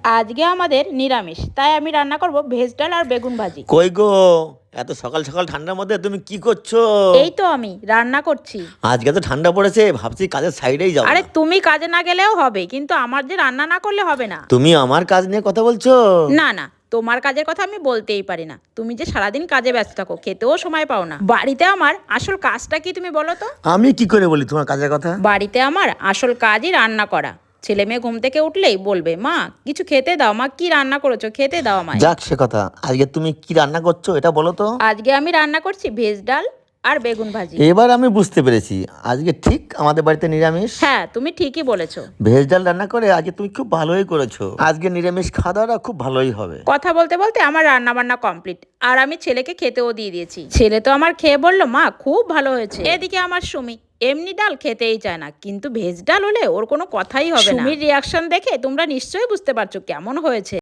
আজকে আমাদের নিরামিষ, তাই আমি রান্না করব ভেজ ডাল আর বেগুন ভাজি। কই গো, এত সকাল সকাল ঠান্ডার মধ্যে তুমি কি করছো? এই তো আমি রান্না করছি। আজকে তো ঠান্ডা পড়েছে, ভাবছি কাজের সাইডেই যাবো আরে না। তুমি কাজে না গেলেও হবে, কিন্তু আমার যে রান্না না করলে হবে না। তুমি আমার কাজ নিয়ে কথা বলছো? না না, তোমার কাজের কথা আমি বলতেই পারি না। তুমি যে সারাদিন কাজে ব্যস্ত থাকো, খেতেও সময় পাও না। বাড়িতে আমার আসল কাজটা কি তুমি বলো তো? আমি কি করে বলি তোমার কাজের কথা? বাড়িতে আমার আসল কাজই রান্না করা। ছেলে মেয়ে ঘুম থেকে উঠলেই বলবে, মা কিছু খেতে দাও, মা কি রান্না করেছো, খেতে দাও আমায়। যাক সে কথা, আজকে তুমি কি রান্না করছো এটা বলো তো। আজকে আমি রান্না করছি ভেজ ডাল আর বেগুন ভাজি। এবার আমি বুঝতে পেরেছি, আজকে ঠিক আমাদের বাড়িতে নিরামিষ। হ্যাঁ, তুমি ঠিকই বলেছো। ভেজ ডাল রান্না করে আজকে তুমি খুব ভালোই করেছো। আজকে নিরামিষ খাওয়া দাওয়াটা খুব ভালোই হবে। কথা বলতে বলতে আমার রান্না বান্না কমপ্লিট, আর আমি ছেলেকে খেতেও দিয়ে দিয়েছি। ছেলে তো আমার খেয়ে বললো, মা খুব ভালো হয়েছে। এদিকে আমার সুমি এমনি ডাল খেতেই চায় না, কিন্তু ভেজ ডাল হলে ওর কোনো কথাই হবে না। সুমির রিয়াকশন দেখে তোমরা নিশ্চয়ই বুঝতে পারছো কেমন হয়েছে।